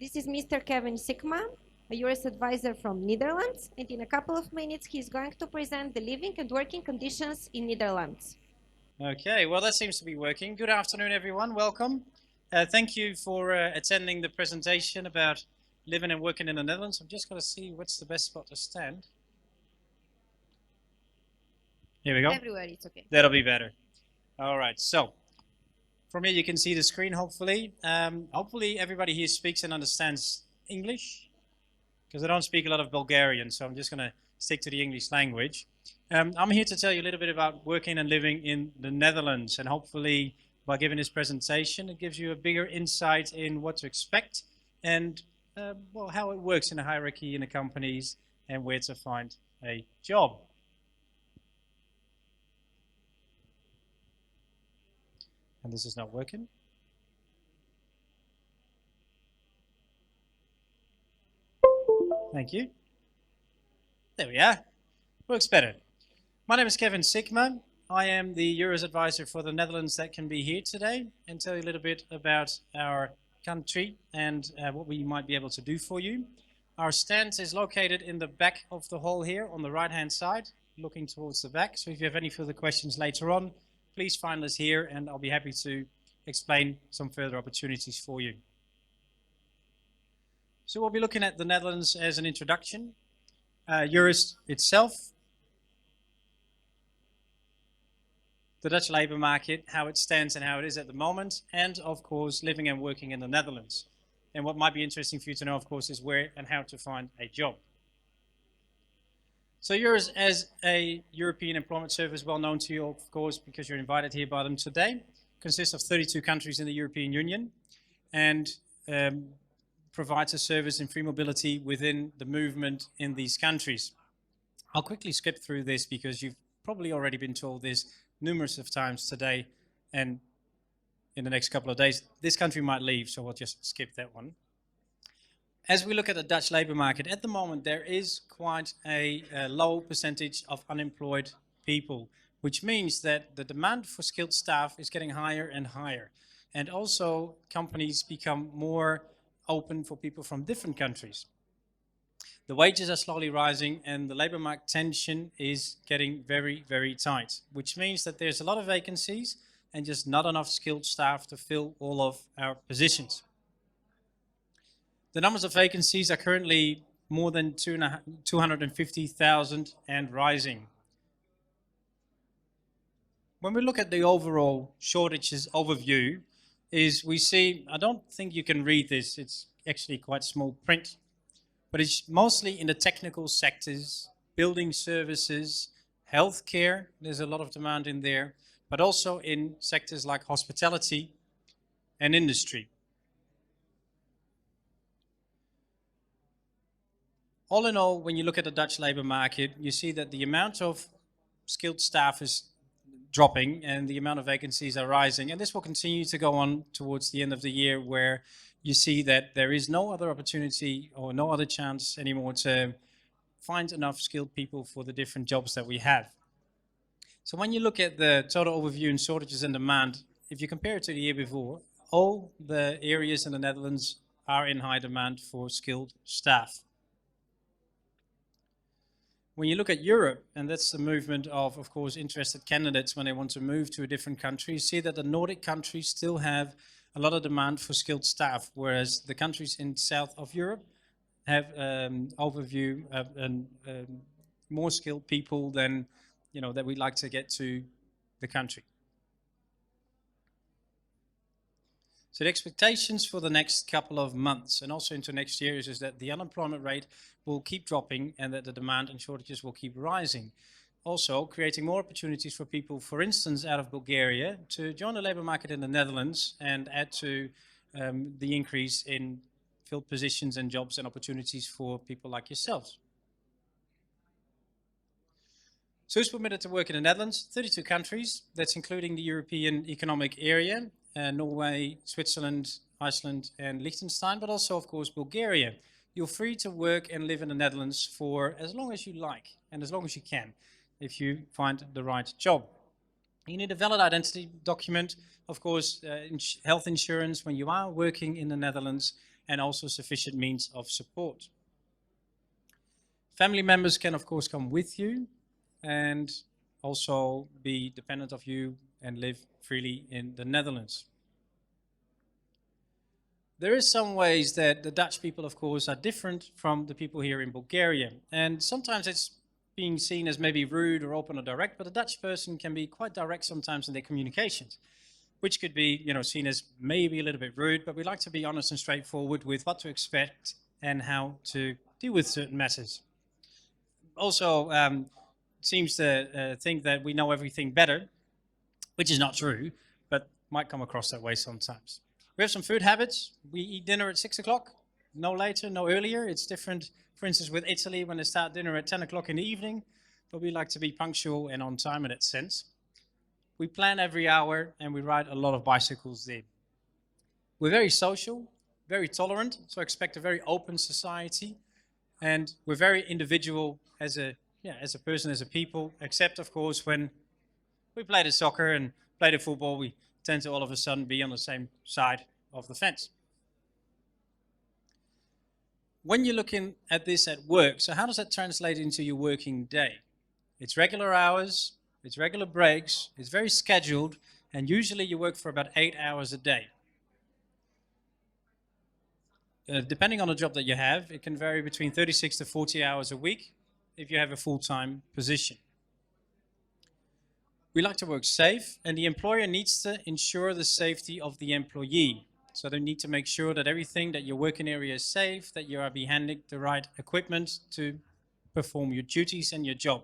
This is Mr. Kevin Sikma, a US advisor from Netherlands, and in a couple of minutes he's going to present the living and working conditions in Netherlands. Okay, well that seems to be working. Good afternoon everyone, welcome. Thank you for attending the presentation about living and working in the Netherlands. I'm just going to see what's the best spot to stand. Here we go. Everywhere it's okay. That'll be better. All right, so from here you can see the screen hopefully. Hopefully everybody here speaks and understands English, because I don't speak a lot of Bulgarian, so I'm just going to stick to the English language. I'm here to tell you a little bit about working and living in the Netherlands, and hopefully by giving this presentation it gives you a bigger insight in what to expect and well, how it works in a hierarchy in the companies and where to find a job. And this is not working. Thank you. There we are. Works better. My name is Kevin Sikma. I am the Euros advisor for the Netherlands that can be here today and tell you a little bit about our country and what we might be able to do for you. Our stand is located in the back of the hall here on the right hand side, looking towards the back. So if you have any further questions later on, please find us here and I'll be happy to explain some further opportunities for you. So we'll be looking at the Netherlands as an introduction, Euros itself, the Dutch labour market, how it stands and how it is at the moment, and of course living and working in the Netherlands. And what might be interesting for you to know, of course, is where and how to find a job. So Euros as a European employment service, well known to you, of course, because you're invited here by them today, consists of 32 countries in the European Union and provides a service in free mobility within the movement in these countries. I'll quickly skip through this because you've probably already been told this numerous of times today, and in the next couple of days this country might leave, so we'll just skip that one. As we look at the Dutch labour market at the moment, there is quite a low percentage of unemployed people, which means that the demand for skilled staff is getting higher and higher, and also companies become more open for people from different countries. The wages are slowly rising and the labour market tension is getting very, very tight, which means that there's a lot of vacancies and just not enough skilled staff to fill all of our positions. The numbers of vacancies are currently more than 250,000 and rising. When we look at the overall shortages overview, is we see, I don't think you can read this, it's actually quite small print, but it's mostly in the technical sectors, building services, healthcare, there's a lot of demand in there, but also in sectors like hospitality and industry. All in all, when you look at the Dutch labour market, you see that the amount of skilled staff is dropping and the amount of vacancies are rising, and this will continue to go on towards the end of the year, where you see that there is no other opportunity or no other chance anymore to find enough skilled people for the different jobs that we have. So when you look at the total overview in shortages and demand, if you compare it to the year before, all the areas in the Netherlands are in high demand for skilled staff. When you look at Europe, and that's the movement of course, interested candidates when they want to move to a different country, you see that the Nordic countries still have a lot of demand for skilled staff, whereas the countries in south of Europe have overview and more skilled people than, you know, that we'd like to get to the country. So the expectations for the next couple of months and also into next year is that the unemployment rate will keep dropping and that the demand and shortages will keep rising. Also creating more opportunities for people, for instance, out of Bulgaria to join the labour market in the Netherlands and add to the increase in filled positions and jobs and opportunities for people like yourselves. So who's permitted to work in the Netherlands? 32 countries, that's including the European Economic Area, Norway, Switzerland, Iceland and Liechtenstein, but also of course Bulgaria. You're free to work and live in the Netherlands for as long as you like and as long as you can, if you find the right job. You need a valid identity document, of course, health insurance when you are working in the Netherlands, and also sufficient means of support. Family members can, of course, come with you and also be dependent of you and live freely in the Netherlands. There is some ways that the Dutch people, of course, are different from the people here in Bulgaria. And sometimes it's being seen as maybe rude or open or direct, but a Dutch person can be quite direct sometimes in their communications, which could be, seen as maybe a little bit rude, but we like to be honest and straightforward with what to expect and how to deal with certain matters. Also, seems to think that we know everything better, which is not true, but might come across that way sometimes. We have some food habits. We eat dinner at 6 o'clock, no later, no earlier. It's different, for instance, with Italy when they start dinner at 10 o'clock in the evening, but we like to be punctual and on time in that sense. We plan every hour and we ride a lot of bicycles there. We're very social, very tolerant, so expect a very open society. And we're very individual as a person, as a people, except of course when we play the soccer and play the football, we tend to all of a sudden be on the same side of the fence. When you're looking at this at work, so how does that translate into your working day? It's regular hours, it's regular breaks, it's very scheduled, and usually you work for about 8 hours a day. Depending on the job that you have, it can vary between 36 to 40 hours a week if you have a full-time position. We like to work safe, and the employer needs to ensure the safety of the employee. So they need to make sure that everything that your working area is safe, that you are being handed the right equipment to perform your duties and your job,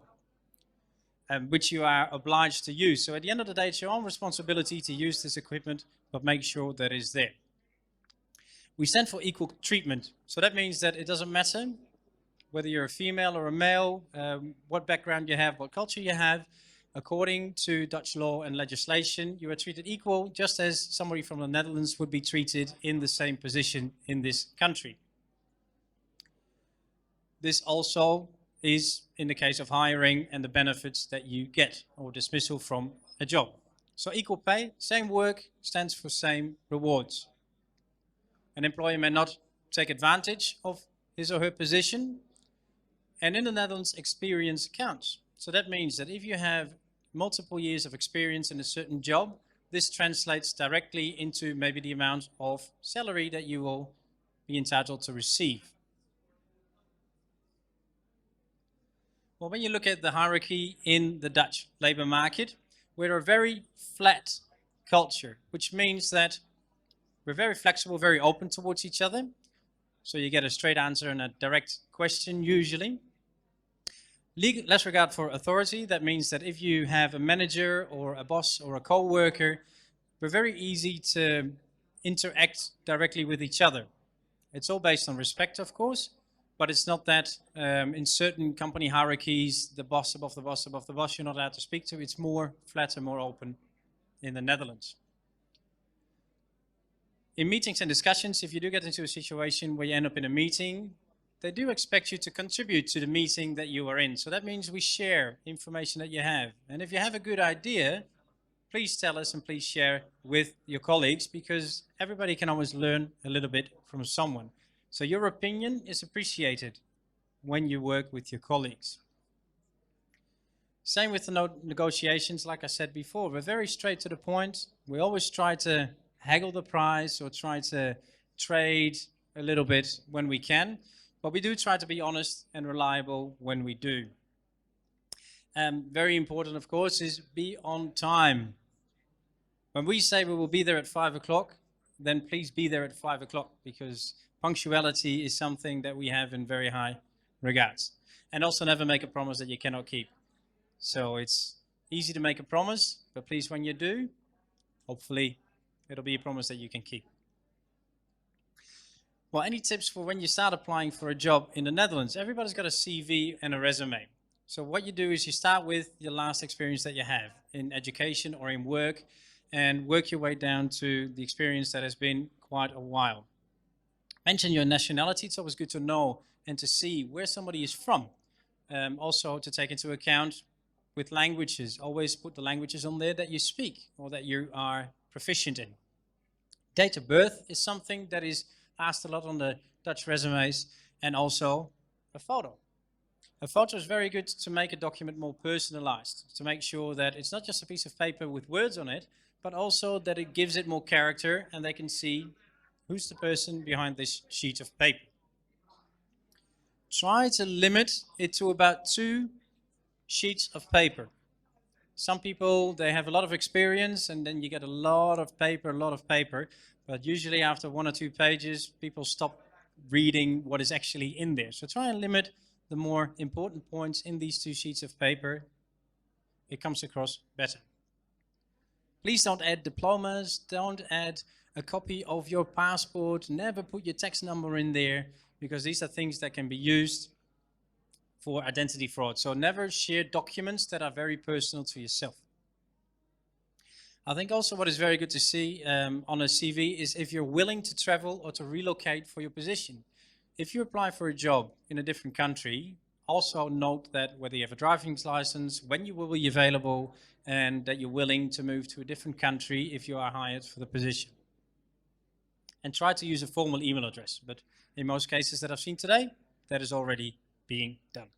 which you are obliged to use. So at the end of the day, it's your own responsibility to use this equipment, but make sure that it's there. We stand for equal treatment. So that means that it doesn't matter whether you're a female or a male, what background you have, what culture you have. According to Dutch law and legislation, you are treated equal, just as somebody from the Netherlands would be treated in the same position in this country. This also is in the case of hiring and the benefits that you get or dismissal from a job. So equal pay, same work, stands for same rewards. An employer may not take advantage of his or her position, and in the Netherlands, experience counts. So that means that if you have multiple years of experience in a certain job, this translates directly into maybe the amount of salary that you will be entitled to receive. Well, when you look at the hierarchy in the Dutch labor market, we're a very flat culture, which means that we're very flexible, very open towards each other. So you get a straight answer and a direct question usually. Less regard for authority. That means that if you have a manager or a boss or a co-worker, we're very easy to interact directly with each other. It's all based on respect, of course, but it's not that in certain company hierarchies, the boss above the boss above the boss, you're not allowed to speak to. It's more flat and more open in the Netherlands. In meetings and discussions, if you do get into a situation where you end up in a meeting, they do expect you to contribute to the meeting that you are in. So that means we share information that you have. And if you have a good idea, please tell us and please share with your colleagues, because everybody can always learn a little bit from someone. So your opinion is appreciated when you work with your colleagues. Same with the negotiations, like I said before, we're very straight to the point. We always try to haggle the price or try to trade a little bit when we can. But we do try to be honest and reliable when we do. Very important, of course, is be on time. When we say we will be there at 5 o'clock, then please be there at 5 o'clock, because punctuality is something that we have in very high regards. And also never make a promise that you cannot keep. So it's easy to make a promise, but please, when you do, hopefully it'll be a promise that you can keep. Well, any tips for when you start applying for a job in the Netherlands? Everybody's got a CV and a resume. So what you do is you start with your last experience that you have in education or in work, and work your way down to the experience that has been quite a while. Mention your nationality. It's always good to know and to see where somebody is from. Also to take into account with languages. Always put the languages on there that you speak or that you are proficient in. Date of birth is something that is asked a lot on the Dutch resumes, and also a photo. A photo is very good to make a document more personalized, to make sure that it's not just a piece of paper with words on it, but also that it gives it more character and they can see who's the person behind this sheet of paper. Try to limit it to about 2 sheets of paper. Some people, they have a lot of experience and then you get a lot of paper, but usually after 1 or 2 pages, people stop reading what is actually in there. So try and limit the more important points in these 2 sheets of paper. It comes across better. Please don't add diplomas, don't add a copy of your passport, never put your tax number in there, because these are things that can be used for identity fraud. So never share documents that are very personal to yourself. I think also what is very good to see on a CV is if you're willing to travel or to relocate for your position. If you apply for a job in a different country, also note that whether you have a driving license, when you will be available, and that you're willing to move to a different country if you are hired for the position. And try to use a formal email address, but in most cases that I've seen today, that is already being done.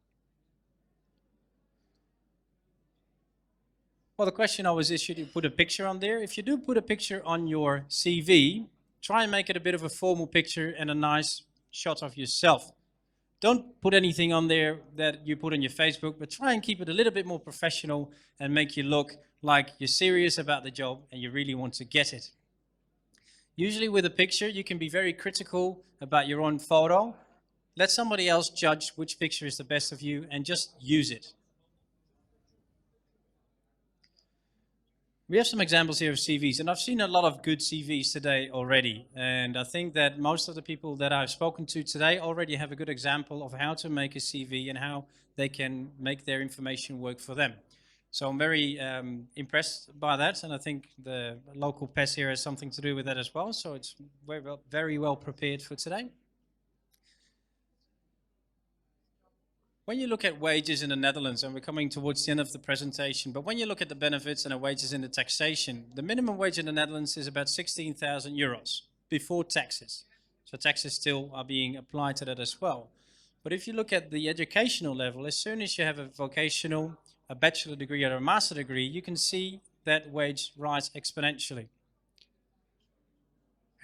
Well, the question always is, should you put a picture on there? If you do put a picture on your CV, try and make it a bit of a formal picture and a nice shot of yourself. Don't put anything on there that you put on your Facebook, but try and keep it a little bit more professional and make you look like you're serious about the job and you really want to get it. Usually with a picture, you can be very critical about your own photo. Let somebody else judge which picture is the best of you and just use it. We have some examples here of CVs, and I've seen a lot of good CVs today already. And I think that most of the people that I've spoken to today already have a good example of how to make a CV and how they can make their information work for them. So I'm very impressed by that, and I think the local PES here has something to do with that as well. So it's very well prepared for today. When you look at wages in the Netherlands, and we're coming towards the end of the presentation, but when you look at the benefits and the wages in the taxation, the minimum wage in the Netherlands is about 16,000 euros before taxes. So taxes still are being applied to that as well. But if you look at the educational level, as soon as you have a vocational, a bachelor degree or a master degree, you can see that wage rise exponentially.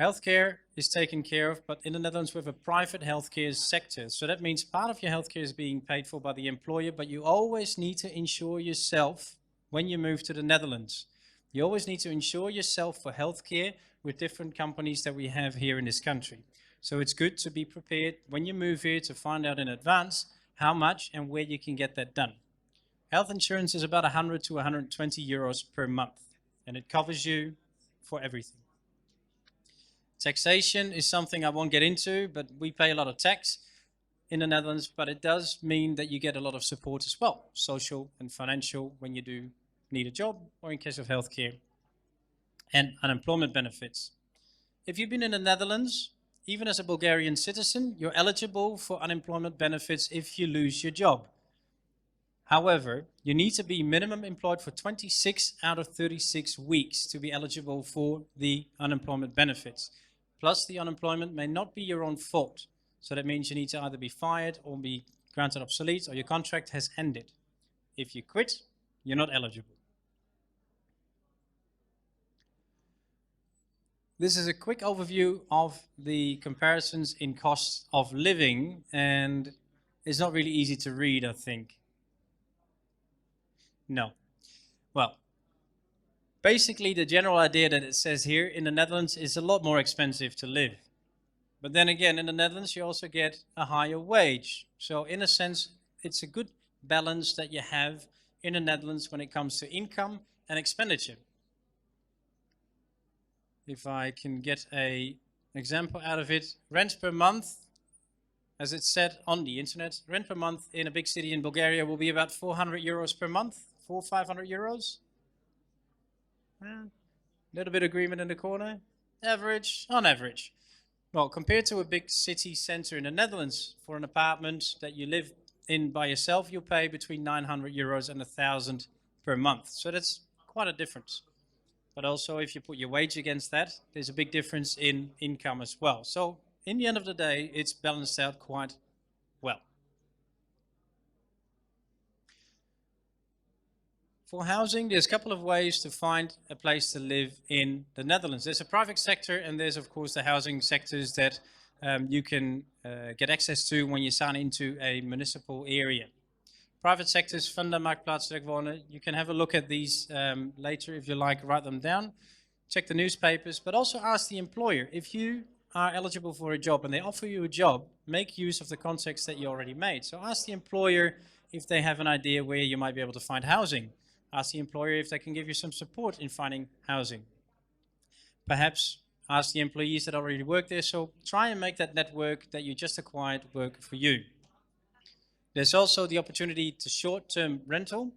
Healthcare is taken care of, but in the Netherlands we have a private healthcare sector. So that means part of your healthcare is being paid for by the employer, but you always need to insure yourself when you move to the Netherlands. You always need to insure yourself for healthcare with different companies that we have here in this country. So it's good to be prepared when you move here to find out in advance how much and where you can get that done. Health insurance is about 100 to 120 euros per month, and it covers you for everything. Taxation is something I won't get into, but we pay a lot of tax in the Netherlands, but it does mean that you get a lot of support as well, social and financial, when you do need a job or in case of healthcare, and unemployment benefits. If you've been in the Netherlands, even as a Bulgarian citizen, you're eligible for unemployment benefits if you lose your job. However, you need to be minimum employed for 26 out of 36 weeks to be eligible for the unemployment benefits. Plus, the unemployment may not be your own fault. So that means you need to either be fired or be granted obsolete, or your contract has ended. If you quit, you're not eligible. This is a quick overview of the comparisons in cost of living, and it's not really easy to read, I think. No. Well, basically the general idea that it says here in the Netherlands is a lot more expensive to live. But then again, in the Netherlands, you also get a higher wage. So in a sense, it's a good balance that you have in the Netherlands when it comes to income and expenditure. If I can get an example out of it, rent per month, as it's said on the internet, rent per month in a big city in Bulgaria will be about 400 euros per month, 500 euros. Little bit of agreement in the corner. Average, on average. Well, compared to a big city center in the Netherlands, for an apartment that you live in by yourself, you pay between 900 euros and 1,000 per month. So that's quite a difference. But also if you put your wage against that, there's a big difference in income as well. So in the end of the day, it's balanced out quite well. For housing, there's a couple of ways to find a place to live in the Netherlands. There's a private sector, and there's of course the housing sectors that you can get access to when you sign into a municipal area. Private sectors, Funda, Marktplaats, Direct Wonen. You can have a look at these later if you like, write them down. Check the newspapers, but also ask the employer. If you are eligible for a job and they offer you a job, make use of the contacts that you already made. So ask the employer if they have an idea where you might be able to find housing. Ask the employer if they can give you some support in finding housing. Perhaps ask the employees that already work there. So try and make that network that you just acquired work for you. There's also the opportunity to short-term rental,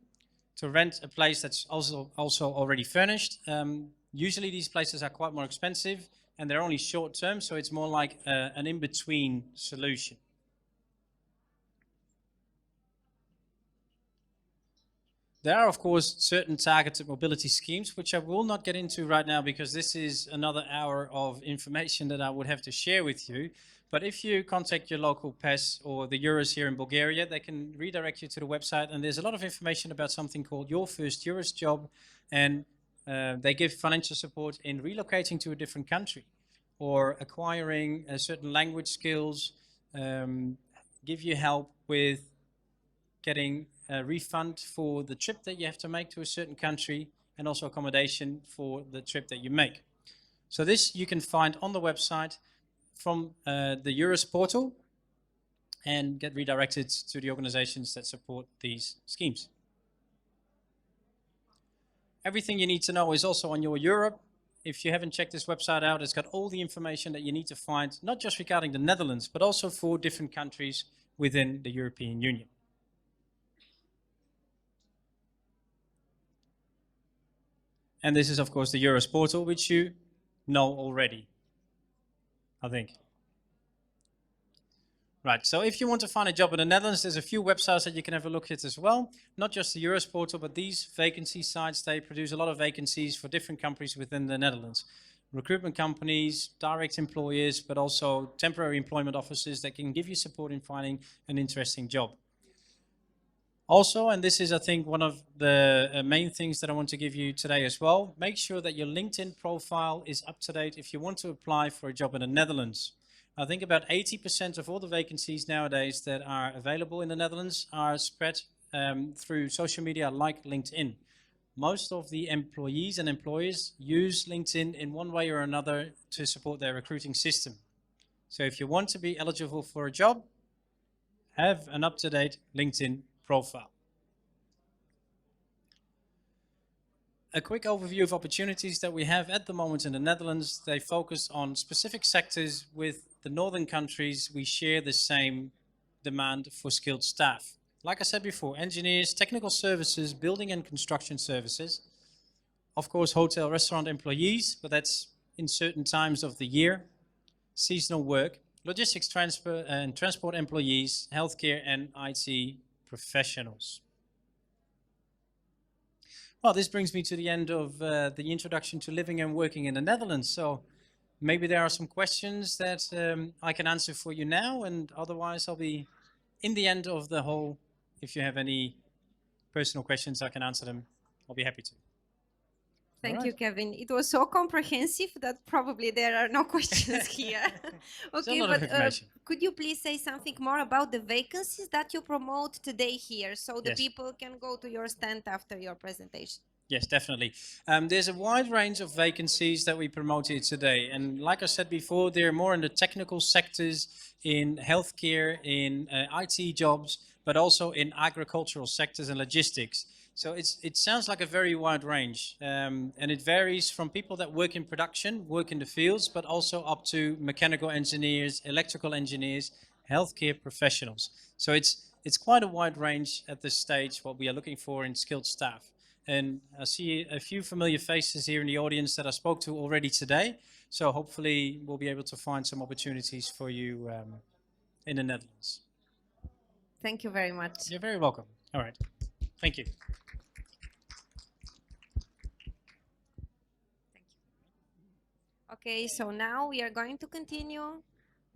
to rent a place that's also already furnished. Usually these places are quite more expensive and they're only short-term, so it's more like an in-between solution. There are, of course, certain targeted mobility schemes, which I will not get into right now because this is another hour of information that I would have to share with you. But if you contact your local PES or the Eurus here in Bulgaria, they can redirect you to the website. And there's a lot of information about something called Your First Eurus Job. And they give financial support in relocating to a different country or acquiring certain language skills, give you help with getting a refund for the trip that you have to make to a certain country, and also accommodation for the trip that you make. So this you can find on the website from the Eurus portal and get redirected to the organizations that support these schemes. Everything you need to know is also on Your Europe. If you haven't checked this website out, it's got all the information that you need to find, not just regarding the Netherlands, but also for different countries within the European Union. And this is, of course, the Eurus portal, which you know already, I think. Right, so if you want to find a job in the Netherlands, there's a few websites that you can have a look at as well. Not just the Eurus portal, but these vacancy sites, they produce a lot of vacancies for different companies within the Netherlands. Recruitment companies, direct employers, but also temporary employment offices that can give you support in finding an interesting job. Also, and this is, I think, one of the main things that I want to give you today as well, make sure that your LinkedIn profile is up to date if you want to apply for a job in the Netherlands. I think about 80% of all the vacancies nowadays that are available in the Netherlands are spread through social media like LinkedIn. Most of the employees and employers use LinkedIn in one way or another to support their recruiting system. So if you want to be eligible for a job, have an up-to-date LinkedIn profile. A quick overview of opportunities that we have at the moment in the Netherlands. They focus on specific sectors. With the northern countries, we share the same demand for skilled staff. Like I said before, engineers, technical services, building and construction services. Of course, hotel, restaurant employees, but that's in certain times of the year. Seasonal work, logistics, transport employees, healthcare and IT professionals. Well, this brings me to the end of the introduction to living and working in the Netherlands. So maybe there are some questions that I can answer for you now, and otherwise I'll be in the end of the whole. If you have any personal questions, I can answer them. I'll be happy to. Thank you, Kevin. It was so comprehensive that probably there are no questions here. Okay, but could you please say something more about the vacancies that you promote today here, so the people can go to your stand after your presentation? Yes, definitely. There's a wide range of vacancies that we promote here today. And like I said before, they're more in the technical sectors, in healthcare, in IT jobs, but also in agricultural sectors and logistics. So it sounds like a very wide range, and it varies from people that work in production, work in the fields, but also up to mechanical engineers, electrical engineers, healthcare professionals. So it's quite a wide range at this stage, what we are looking for in skilled staff. And I see a few familiar faces here in the audience that I spoke to already today. So hopefully we'll be able to find some opportunities for you in the Netherlands. Thank you very much. You're very welcome. All right. Thank you. Okay, so now we are going to continue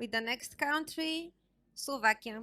with the next country, Slovakia.